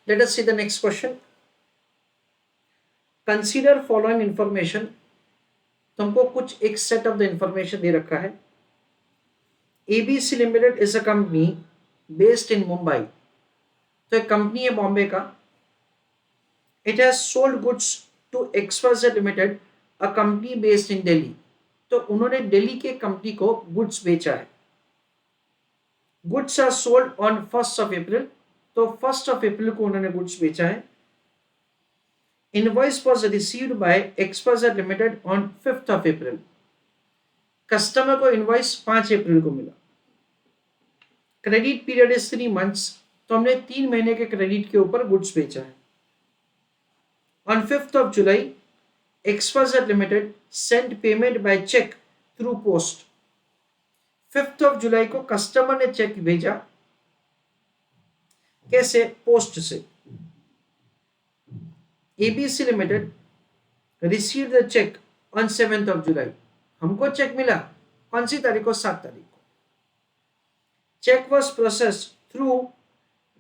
Late us see the next question. Consider following information. तुमको कुछ एक सेट ऑफ द इंफॉर्मेशन दे रखा है। ABC limited is a company based in Mumbai. तो एक कंपनी है बॉम्बे का। It has sold goods to XYZ limited, a company based in Delhi. तो उन्होंने दिल्ली के कंपनी को गुड्स बेचा है। Goods are sold on 1 April. तो 1 अप्रैल को उन्होंने गुड्स बेचा है। Invoice was received by XYZ limited on 5 April. Customer को इनवॉइस 5 अप्रैल को मिला। Credit period is 3 months. तो हमने 3 महीने के क्रेडिट के ऊपर गुड्स बेचा है। On 5 July XYZ Limited sent payment by check through post। 5 जुलाई को कस्टमर ने चेक भेजा। कैसे? पोस्ट से। ABC limited receive the cheque on 7 July. हमको चेक मिला कौन सी तारीख को? 7 तारीख को। Cheque was process through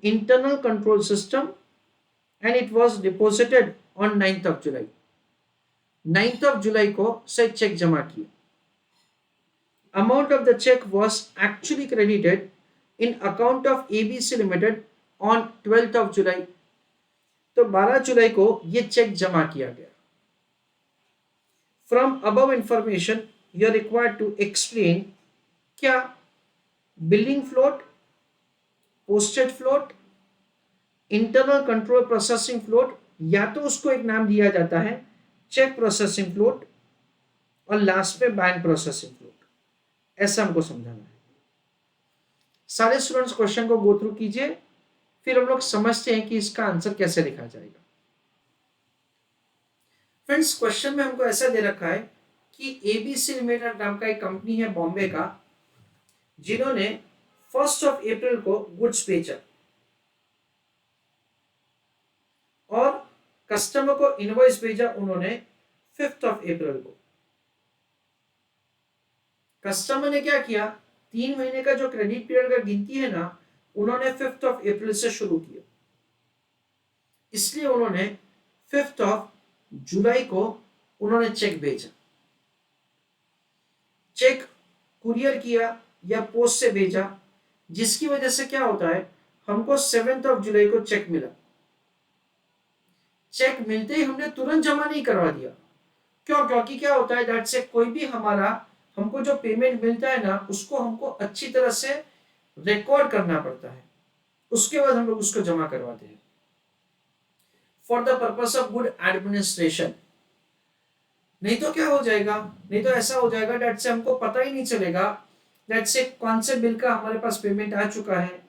internal control system and it was deposited on 9 July. 9 जुलाई को से चेक जमा किया। Amount of the cheque was actually credited in account of ABC limited on 12 July. तो 12 जुलाई को यह चेक जमा किया गया। From above information you are required to explain क्या billing float, posted float, internal control processing float, या तो उसको एक नाम दिया जाता है चेक प्रोसेसिंग फ्लोट और लास्ट में बैंक प्रोसेसिंग फ्लोट। ऐसा हमको समझाना है। सारे स्टूडेंट्स क्वेश्चन को गो थ्रू कीजिए, फिर हम लोग समझते हैं कि इसका आंसर कैसे लिखा जाएगा। फ्रेंड्स, क्वेश्चन में हमको ऐसा दे रखा है कि एबीसी लिमिटेड नाम का एक कंपनी है बॉम्बे का, जिन्होंने 1 अप्रैल को गुड्स बेचा और कस्टमर को इनवॉइस भेजा उन्होंने 5 अप्रैल को। कस्टमर ने क्या किया? 3 महीने का जो क्रेडिट पीरियड का गिनती है ना, उन्होंने 5 अप्रैल से शुरू किया। इसलिए उन्होंने 5 जुलाई को उन्होंने चेक भेजा। चेक कुरियर किया या पोस्ट से भेजा, जिसकी वजह से क्या होता है, हमको 7 जुलाई को चेक मिला। चेक मिलते ही हमने तुरंत जमा नहीं करवा दिया। क्यों? क्योंकि क्या होता है, दैट से कोई भी हमको जो पेमेंट मिलता है ना, उसको हमको अच्छी तरह से रिकॉर्ड करना पड़ता है, उसके बाद हम लोग उसको जमा करवाते हैं। For the purpose of good administration. नहीं तो क्या हो जाएगा, नहीं तो ऐसा हो जाएगा दैट से हमको पता ही नहीं चलेगा दैट से कौन से बिल का हमारे पास पेमेंट आ चुका है,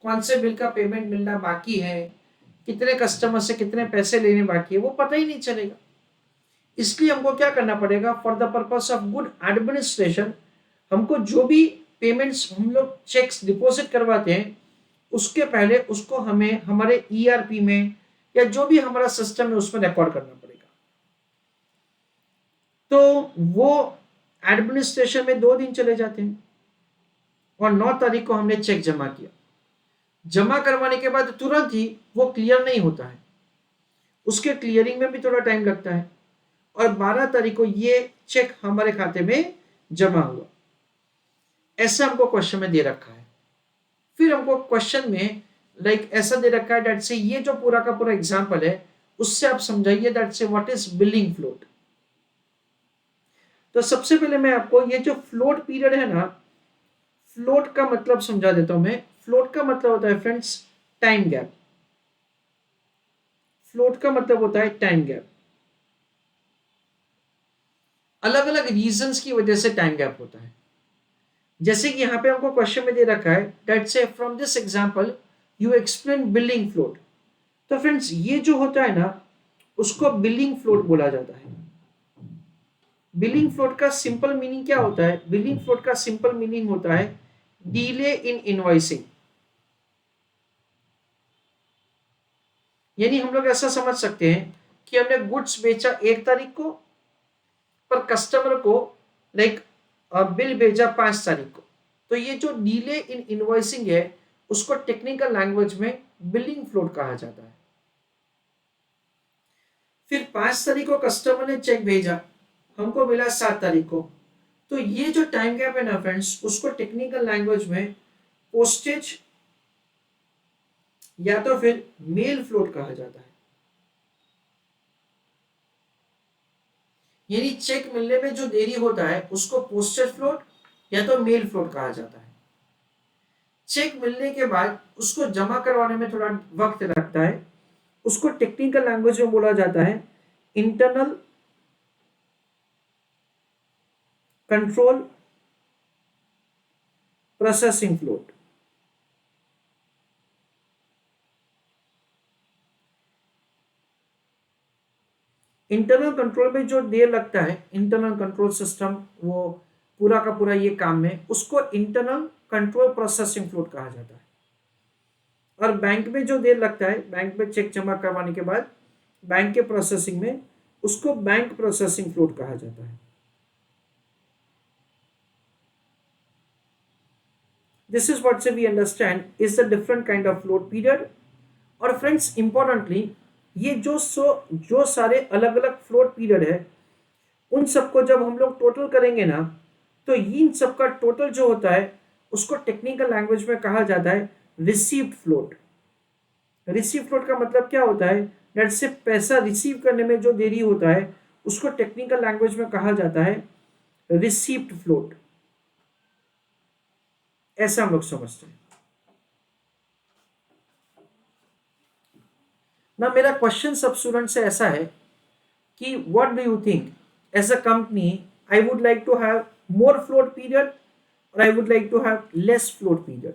कौन से बिल का पेमेंट मिलना बाकी है, कितने कस्टमर से कितने पैसे लेने बाकी है, वो पता ही नहीं चलेगा। इसलिए हमको क्या करना पड़ेगा? For the purpose of good administration, हमको जो भी पेमेंट्स हम लोग चेक्स डिपॉजिट करवाते हैं, उसके पहले उसको हमें हमारे ईआरपी में या जो भी हमारा सिस्टम है उसमें रिकॉर्ड करना पड़ेगा। तो वो एडमिनिस्ट्रेशन में 2 दिन चले जाते हैं और 9 तारीख को हमने चेक जमा किया। जमा करवाने के बाद तुरंत ही वो क्लियर नहीं होता है, उसके क्लियरिंग में भी थोड़ा टाइम लगता है, और 12 तारीख को ये चेक हमारे खाते में जमा हुआ। ऐसा हमको क्वेश्चन में दे रखा है। फिर हमको क्वेश्चन में ऐसा दे रखा है दैट से ये जो पूरा का पूरा एग्जांपल है, उससे आप समझाइए दैट से व्हाट इज बिलिंग फ्लोट। तो सबसे पहले मैं आपको ये जो फ्लोट पीरियड है ना, फ्लोट का मतलब समझा देता हूं मैं। फ्लोट का मतलब होता है फ्रेंड्स टाइम गैप। फ्लोट का मतलब होता है टाइम गैप। अलग अलग रीजंस की वजह से टाइम गैप होता है। जैसे कि यहां पे हमको क्वेश्चन में दे रखा है दैट से from this example you explain billing float. तो फ्रेंड्स, ये जो होता है ना, उसको बिलिंग फ्लोट बोला जाता है। बिलिंग फ्लोट का सिंपल मीनिंग क्या होता है? बिलिंग फ्लोट का सिंपल मीनिंग होता है डिले इन इनवॉइसिंग। यानी हम लोग ऐसा समझ सकते हैं कि हमने गुड्स बेचा 1 तारीख को, पर कस्टमर को बिल भेजा 5 तारीख को। तो ये जो डिले इन इनवॉइसिंग है, उसको टेक्निकल लैंग्वेज में बिलिंग फ्लोट कहा जाता है। फिर 5 तारीख को कस्टमर ने चेक भेजा, हमको मिला 7 तारीख को, तो ये जो टाइम गैप है ना फ्रेंड्स, उसको टेक्निकल लैंग्वेज में पोस्टेज या तो फिर मेल फ्लोट कहा जाता है। यानी चेक मिलने में जो देरी होता है उसको पोस्टेज फ्लोट या तो मेल फ्लोट कहा जाता है। चेक मिलने के बाद उसको जमा करवाने में थोड़ा वक्त लगता है, उसको टेक्निकल लैंग्वेज में बोला जाता है internal control processing float. Internal control में जो देर लगता है, इंटरनल कंट्रोल सिस्टम वो पूरा का पूरा ये काम में, उसको इंटरनल कंट्रोल प्रोसेसिंग फ्लोट कहा जाता है। और बैंक में जो देर लगता है, बैंक में चेक जमा करवाने के बाद बैंक के प्रोसेसिंग में, उसको बैंक प्रोसेसिंग फ्लोट कहा जाता है। This is what say we understand is the different kind of float period. और फ्रेंड्स इंपॉर्टेंटली, ये जो सारे अलग अलग फ्लोट पीरियड है, उन सबको जब हम लोग टोटल करेंगे ना, तो इन सबका टोटल जो होता है उसको टेक्निकल लैंग्वेज में कहा जाता है रिसीव्ड फ्लोट। रिसीव फ्लोट का मतलब क्या होता है, डेट से पैसा रिसीव करने में जो देरी होता है उसको टेक्निकल लैंग्वेज में कहा जाता है रिसीव्ड फ्लोट। ऐसा हम लोग समझते हैं ना। मेरा क्वेश्चन सब स्टूडेंट से ऐसा है कि what do you think, as a company I would like to have more float period और I would like to have less float period.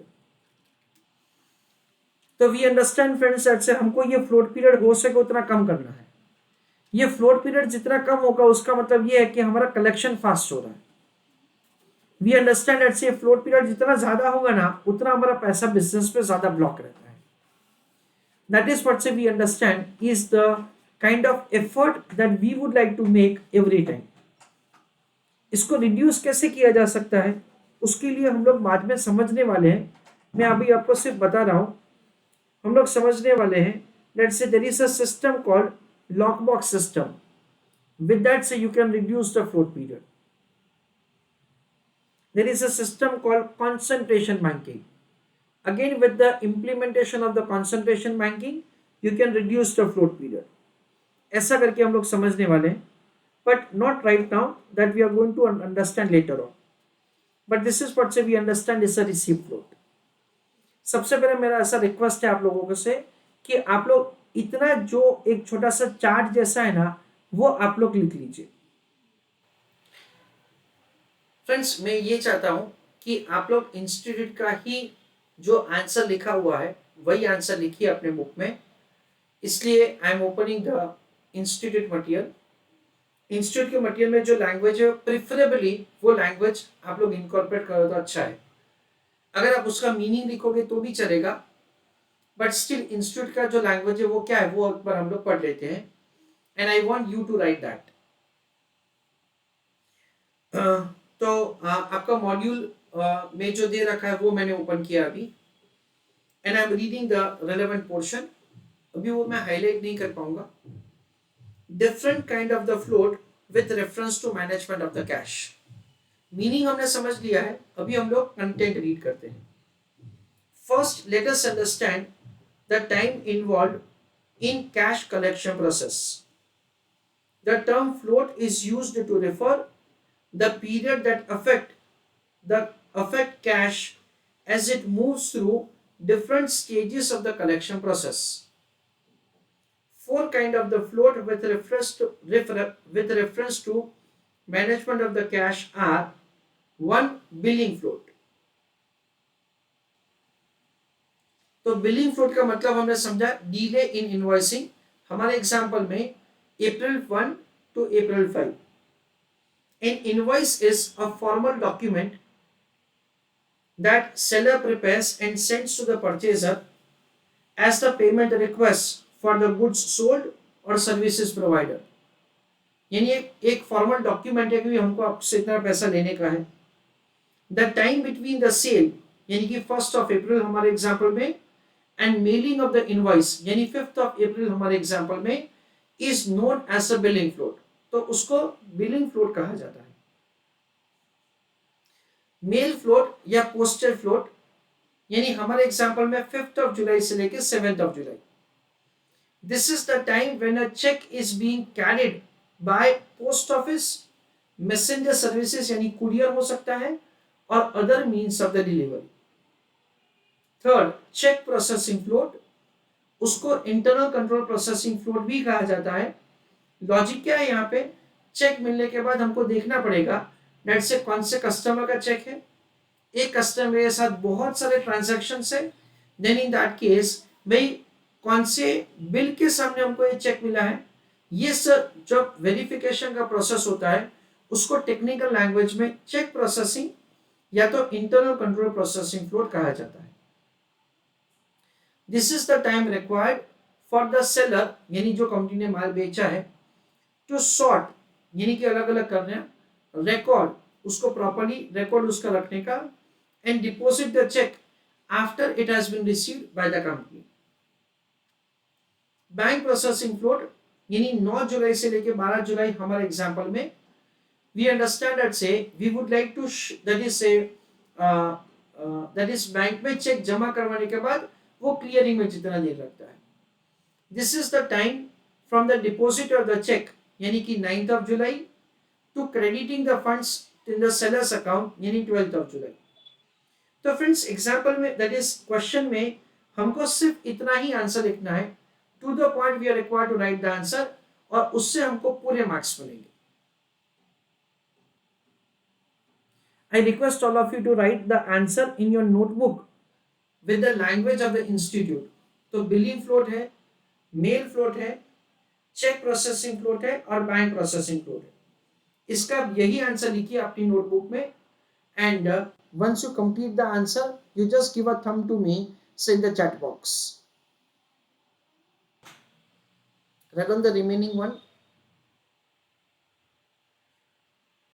तो वी अंडरस्टैंड फ्रेंड्स दैट से हमको ये फ्लोट पीरियड हो सके उतना कम करना है। ये फ्लोट पीरियड जितना कम होगा उसका मतलब ये है कि हमारा कलेक्शन फास्ट हो रहा है। वी अंडरस्टैंड दैट से फ्लोट पीरियड जितना ज्यादा होगा ना, उतना हमारा पैसा बिजनेस पे ज्यादा ब्लॉक रहता है। That is what say we understand is the kind of effort that we would like to make every time. इसको रिड्यूस कैसे किया जा सकता है, उसके लिए हम लोग बाद में समझने वाले हैं। मैं अभी आपको सिर्फ बता रहा हूं, हम लोग समझने वाले हैं। Let's say there is a system called lock box system, with that say you can reduce the float period. There is a system called concentration banking, again with the implementation of the concentration banking you can reduce the float period। ऐसा करके हम लोग समझने वाले हैं, but not right now, that we are going to understand later on, but this is what we understand is a receive float। सबसे पहले मेरा ऐसा रिक्वेस्ट है आप लोगों से कि आप लोग इतना जो एक छोटा सा चार्ट जैसा है ना, वो आप लोग लिख लीजिए। फ्रेंड्स मैं ये चाहता हूं कि आप लोग इंस्टीट्यूट का ही जो आंसर लिखा हुआ है वही आंसर लिखिए अपने बुक में। इसलिए I am opening the institute material. Institute के मटेरियल में जो लैंग्वेज है प्रिफरेबली वो लैंग्वेज आप लोग इनकॉर्पोरेट करो तो अच्छा है। अगर आप उसका मीनिंग लिखोगे तो भी चलेगा, बट स्टिल इंस्टीट्यूट का जो लैंग्वेज है वो क्या है वो एक बार हम लोग पढ़ लेते हैं। And I want you to write that. तो आपका मॉड्यूल में जो दे रखा है वो मैंने ओपन किया अभी, and I am reading the relevant portion. अभी वो मैं हाईलाइट नहीं कर पाऊंगा। Different kind of the float with reference to management of the cash. Meaning हमने समझ लिया है, अभी हम लोग कंटेंट रीड करते हैं। First let us understand the time involved in cash collection process. The term float is used to refer the period that affect cash as it moves through different stages of the collection process. Four kind of the float with reference to management of the cash are: 1. Billing float। तो billing float का मतलब हमने समझा delay in invoicing. हमारे example में April 1 to April 5। An invoice is a formal document that seller prepares and sends to the purchaser as the payment request for the goods sold or services provided। यानी एक formal document है कि हमको आपसे इतना पैसा लेने का है। The time between the sale यानी कि 1 April हमारे एग्जाम्पल में and mailing of the invoice यानी 5th ऑफ अप्रैल हमारे एग्जांपल में is known as a billing float, तो उसको बिलिंग फ्लोट कहा जाता है। मेल फ्लोट या पोस्टल फ्लोट यानी हमारे एग्जांपल में 5th ऑफ जुलाई से लेकर 7th of July, this is the time when a cheque is being carried by post office, messenger services यानी कुरियर हो सकता है, और other means of the delivery. Third, cheque processing float, उसको internal control processing float भी कहा जाता है। लॉजिक क्या है यहाँ पे, चेक मिलने के बाद हमको देखना पड़ेगा डेट से कौन से कस्टमर का चेक है, एक कस्टमर के साथ बहुत सारे ट्रांजैक्शन है, देन इन दैट केस भाई कौन से बिल के सामने हमको ये चेक मिला है, ये सब जब वेरिफिकेशन का प्रोसेस होता है उसको टेक्निकल लैंग्वेज में चेक प्रोसेसिंग या तो इंटरनल कंट्रोल प्रोसेसिंग फ्लोट कहा जाता है। This is the time required for the seller यानी जो कंपनी ने माल बेचा है, टू सॉर्ट यानी कि अलग अलग करना, रिकॉर्ड उसको प्रॉपर्ली रिकॉर्ड उसका रखने का, and deposit the cheque after it has been received by the company. Bank processing float यानी 9 जुलाई से लेकर 12 जुलाई हमारे एग्जांपल में we understand that say we would like to that is bank में चेक जमा करवाने के बाद वो क्लियरिंग में जितना देर लगता है। This is the time from the deposit of the cheque यानी कि 9th of July to crediting the funds in the sellers account यानी 12th ऑफ जुलाई। तो फ्रेंड्स एग्जांपल में दैट इज क्वेश्चन में हमको सिर्फ इतना ही आंसर लिखना है, to the point we are required to write the answer, और उससे हमको पूरे मार्क्स मिलेंगे। I request all of you to write the answer in your notebook with the language of the institute। तो बिलिंग फ्लोट है, mail float है, check processing float है और बैंक प्रोसेसिंग फ्लोट है। इसका यही आंसर लिखिए अपनी नोटबुक में, and once you complete the answer you just give a thumb to me, say in the chat box। Run on the remaining one।